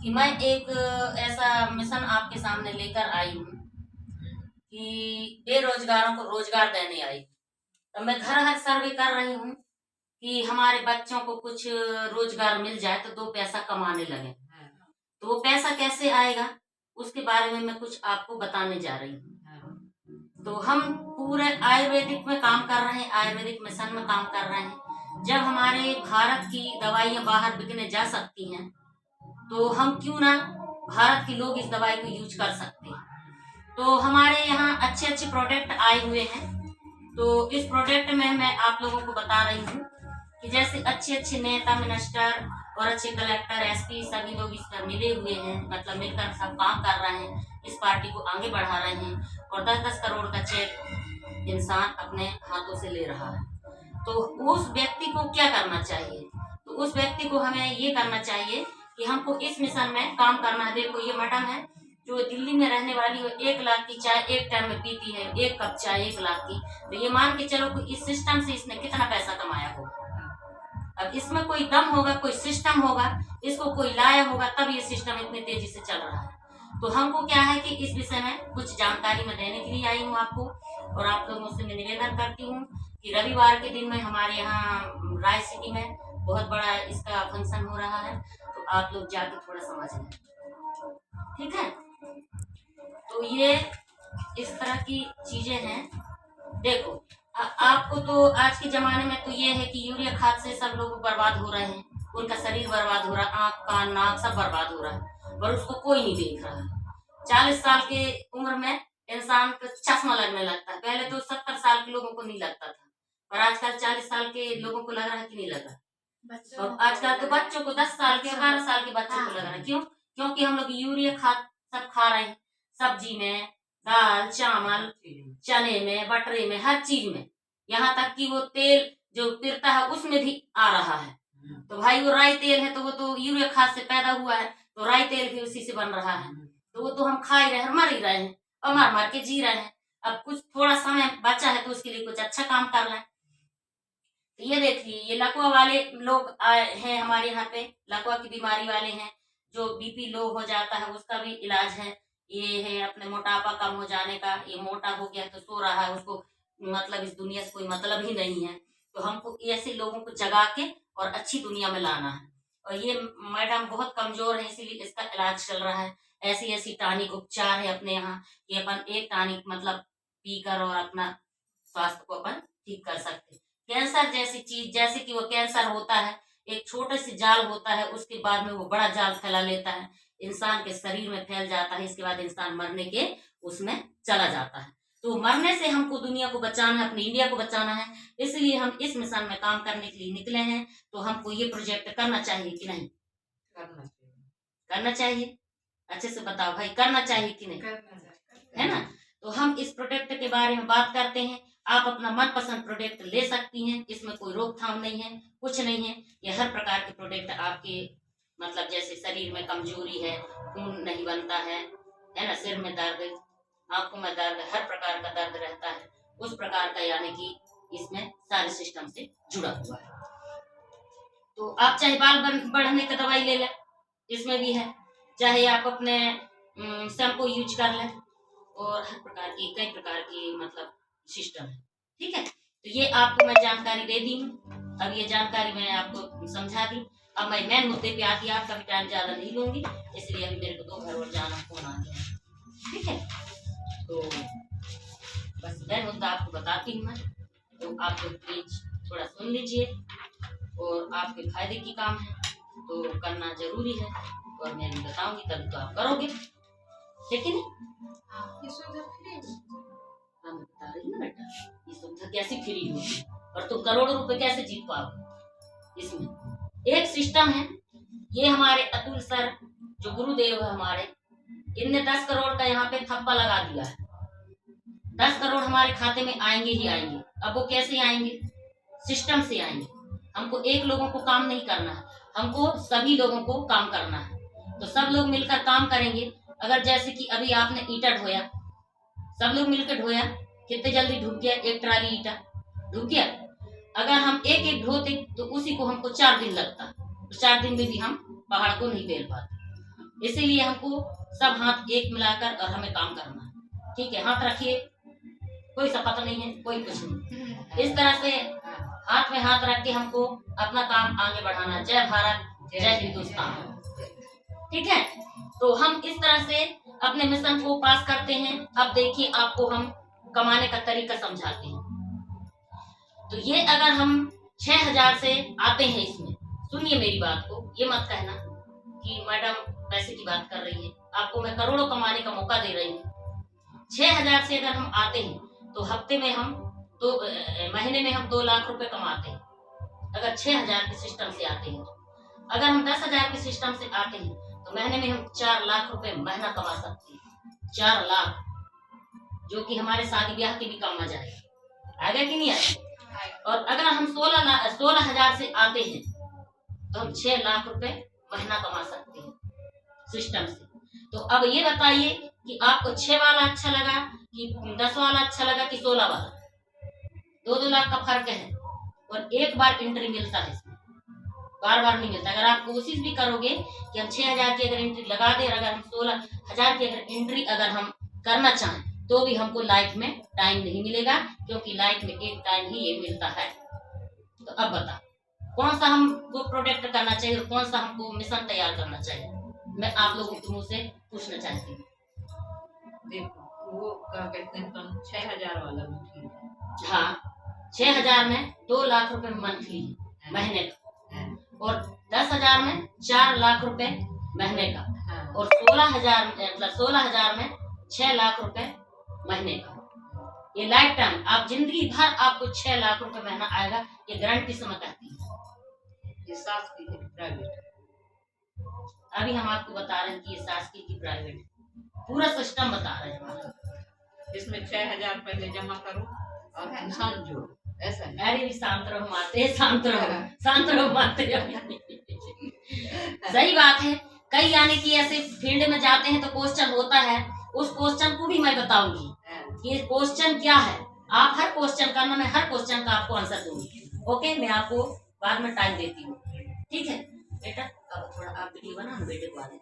कि मैं एक ऐसा मिशन आपके सामने लेकर आई हूँ कि बेरोजगारों को रोजगार देने आई। तो मैं घर घर सर्वे कर रही हूँ कि हमारे बच्चों को कुछ रोजगार मिल जाए तो दो पैसा कमाने लगे। तो वो पैसा कैसे आएगा उसके बारे में मैं कुछ आपको बताने जा रही हूँ। तो हम पूरे आयुर्वेदिक में काम कर रहे हैं, आयुर्वेदिक मिशन में काम कर रहे हैं। जब हमारे भारत की दवाइयाँ बाहर बिकने जा सकती हैं तो हम क्यों ना भारत के लोग इस दवाई को यूज कर सकते हैं। तो हमारे यहाँ अच्छे अच्छे प्रोडक्ट आए हुए हैं। तो इस प्रोडक्ट में मैं आप लोगों को बता रही हूँ कि जैसे अच्छे अच्छे नेता, मिनिस्टर और अच्छे कलेक्टर, एसपी सभी लोग इस पर मिले हुए हैं, मतलब मिलकर सब काम कर रहे हैं, इस पार्टी को आगे बढ़ा रहे हैं और 10-10 करोड़ का चेक इंसान अपने हाथों से ले रहा है। तो उस व्यक्ति को क्या करना चाहिए? तो उस व्यक्ति को हमें ये करना चाहिए कि हमको इस मिशन में काम करना है। देखो ये मैडम है जो दिल्ली में रहने वाली हो, 1 लाख की चाय एक टाइम में पीती है, 1 कप चाय 1 लाख की। तो ये मान के चलो कि इस सिस्टम से इसने कितना पैसा कमाया होगा। अब इसमें कोई दम होगा, कोई सिस्टम होगा, इसको कोई लाया होगा, तब ये सिस्टम इतनी तेजी से चल रहा है। तो हमको क्या है कि इस विषय में कुछ जानकारी मैं देने के लिए आई हूँ आपको, और आप लोगों से मैं निवेदन करती हूँ कि रविवार के दिन में हमारे यहाँ राय सिटी में बहुत बड़ा इसका फंक्शन हो रहा है। तो आप लोग जाके थोड़ा समझ लें, ठीक है। तो ये इस तरह की चीजें हैं। देखो आपको तो आज के जमाने में तो ये है कि यूरिया खाद से सब लोग बर्बाद हो रहे हैं, उनका शरीर बर्बाद हो रहा है, आंख कान नाक सब बर्बाद हो रहा है, पर उसको कोई नहीं देख रहा है। 40 साल के उम्र में इंसान को चश्मा लगने लगता है। पहले तो 70 साल के लोगों को नहीं लगता था, पर आजकल 40 साल के लोगों को लग रहा है कि नहीं लग रहा। और आजकल तो बच्चों को 10 साल के 12 साल के बच्चों को लग रहा है। क्यों? क्योंकि हम लोग यूरिया खाद सब खा रहे हैं, सब्जी में, दाल चावल, चने में, बटरे में, हर चीज में। यहाँ तक कि वो तेल जो पिरता है उसमें भी आ रहा है। तो भाई वो राई तेल है तो वो तो यूरिया खाद से पैदा हुआ है, तो राई तेल भी उसी से बन रहा है। तो वो तो हम खा ही रहे हैं, मर ही रहे हैं और मर मर के जी रहे हैं। अब कुछ थोड़ा समय बचा है तो उसके लिए कुछ अच्छा काम कर रहे हैं। तो ये देखिए ये लकवा वाले लोग आए हैं हमारे यहाँ पे, लकवा की बीमारी वाले हैं, जो बीपी लो हो जाता है उसका भी इलाज है। ये है अपने मोटापा कम हो जाने का, ये मोटा हो गया तो सो रहा है, उसको मतलब इस दुनिया से कोई मतलब ही नहीं है। तो हमको ऐसे लोगों को जगा के और अच्छी दुनिया में लाना है। और ये मैडम बहुत कमजोर है इसीलिए इसका इलाज चल रहा है। ऐसी ऐसी टॉनिक उपचार है अपने यहाँ कि अपन एक टॉनिक मतलब पीकर और अपना स्वास्थ्य को अपन ठीक कर सकते। कैंसर जैसी चीज, जैसे कि वो कैंसर होता है एक छोटे से जाल होता है, उसके बाद में वो बड़ा जाल फैला लेता है, इंसान के शरीर में फैल जाता है, इसके बाद इंसान मरने के उसमें चला जाता है। तो मरने से हमको दुनिया को बचाना है, अपनी इंडिया को बचाना है, इसलिए हम इस मिशन में काम करने के लिए निकले हैं। तो हमको ये प्रोजेक्ट करना चाहिए कि नहीं करना चाहिए? अच्छे से बताओ भाई, करना चाहिए कि नहीं? है ना। तो हम इस प्रोडक्ट के बारे में बात करते हैं। आप अपना मनपसंद प्रोडक्ट ले सकती हैं, इसमें कोई रोकथाम नहीं है, कुछ नहीं है। ये हर प्रकार के प्रोडक्ट आपके मतलब जैसे शरीर में कमजोरी है, खून नहीं बनता है ना, सिर में दर्द, आंखों में दर्द, हर प्रकार का दर्द रहता है, उस प्रकार का यानी कि इसमें सारे सिस्टम से जुड़ा हुआ है। तो आप चाहे बाल बढ़ने का दवाई ले लें, इसमें भी है, चाहे आप अपने शैम्पू यूज कर लें, और हर प्रकार की कई प्रकार की मतलब सिस्टम है, ठीक है। तो ये आपको मैं जानकारी दे दी हूँ। अब ये जानकारी मैं आपको समझा दी। अब मैं मेन मुद्दे पे आती, आपका भी टाइम ज्यादा नहीं लूंगी, इसलिए अभी मेरे को तो घर और जाना, फोन आ गया, ठीक है। तो बस मेन मुद्दा आपको बताती हूँ मैं, तो आप लोग प्लीज थोड़ा सुन लीजिए, और आपके फायदे की काम है तो करना जरूरी है, और मैं भी बताऊंगी तभी तो आप करोगे, ठीक है। मैं बता रही हूँ बेटा, ये सुविधा कैसे फ्री होगी और तुम करोड़ों रुपए कैसे जीत पाओगे। इसमें एक सिस्टम है, ये हमारे अतुल सर जो गुरुदेव है हमारे, इनने 10 करोड़ का यहाँ पे थप्पा लगा दिया है। 10 करोड़ हमारे खाते में आएंगे ही आएंगे। अब वो कैसे आएंगे? सिस्टम से आएंगे। हमको एक लोगों को काम नहीं करना है, हमको सभी लोगों को काम करना है। तो सब लोग मिलकर काम करेंगे। अगर जैसे कि अभी आपने ईटा ढोया, सब लोग मिलकर ढोया, कितने जल्दी ढूक गया, एक ट्राली ईटा ढूक गया। अगर हम एक एक ढोते तो उसी को हमको 4 दिन लगता, तो 4 दिन में भी हम पहाड़ को नहीं बेल पाते। इसीलिए हमको सब हाथ एक मिलाकर और हमें काम करना है। ठीक है, हाथ रखिए, कोई शपथ नहीं है, कोई कुछ नहीं। इस तरह से हाथ में हाथ रख के हमको अपना काम आगे बढ़ाना। जय भारत, जय हिंदुस्तान। ठीक है, तो हम इस तरह से अपने मिशन को पास करते हैं। अब देखिए, आपको हम कमाने का तरीका समझाते हैं। तो ये अगर हम 6,000 से आते हैं, इसमें सुनिए मेरी बात को, ये मत कहना कि मैडम पैसे की बात कर रही है। आपको मैं करोड़ों कमाने का मौका दे रही हूँ। 6,000 से अगर हम आते हैं तो हफ्ते में हम तो महीने में हम 2 लाख रुपए कमाते हैं, अगर 6,000 के सिस्टम से आते हैं। अगर हम 10,000 के सिस्टम से आते हैं तो महीने में हम 4 लाख रुपए महीना कमा सकते हैं। 4 लाख, जो कि हमारे शादी ब्याह के भी काम आ जाएगा। आएगा कि नहीं आएगा? और अगर हम 16,000 से आते हैं तो हम 6 लाख रुपए महीना कमा सकते हैं सिस्टम से। तो अब ये बताइए कि आपको 6 वाला अच्छा लगा कि 10 वाला अच्छा लगा कि 16 वाला? 2-2 लाख का फर्क है, और एक बार एंट्री मिलता है इसमें, बार बार नहीं मिलता। अगर आप कोशिश भी करोगे कि हम 6,000 की अगर एंट्री लगा दें, अगर हम 16,000 की अगर एंट्री अगर हम करना चाहें तो भी हमको लाइफ में टाइम नहीं मिलेगा, क्योंकि लाइफ में एक टाइम ही ये मिलता है। तो अब बता, कौन सा हमको प्रोडक्ट करना चाहिए और कौन सा हमको मिशन तैयार करना चाहिए? मैं आप लोगों के मुंह से पूछना चाहती हूँ। देखो, वो क्या कहते हैं, 6,000 वाला भी ठीक है। हाँ, 6,000 में 2 लाख रुपए मंथली महीने का, और 10,000 में 4 लाख रुपए महीने का, और 16,000 मतलब 16,000 में 6 लाख रुपए महीने का। ये लाइफ टाइम, आप जिंदगी भर आपको 6 लाख रुपए महीना आएगा, ये गारंटी से मैं कहती हूँ। ये शासकीय की प्राइवेट, अभी हम आपको बता रहे हैं कि ये शासकीय की प्राइवेट, पूरा सिस्टम बता रहे हैं। इसमें 6,000 पहले जमा करो और निशान जोड़ो, ऐसा है। अरे भी शांत रहो माते, शांत रहो माते। सही बात है। कई यानी कि ऐसे फील्ड में जाते हैं तो क्वेश्चन होता है, उस क्वेश्चन को भी मैं बताऊंगी कि क्वेश्चन क्या है। आप हर क्वेश्चन का ना, मैं हर क्वेश्चन का आपको आंसर दूंगी। ओके, मैं आपको बाद में टाइम देती हूँ। ठीक है बेटा, अब थोड़ा आप वीडियो बना बेटे को आने।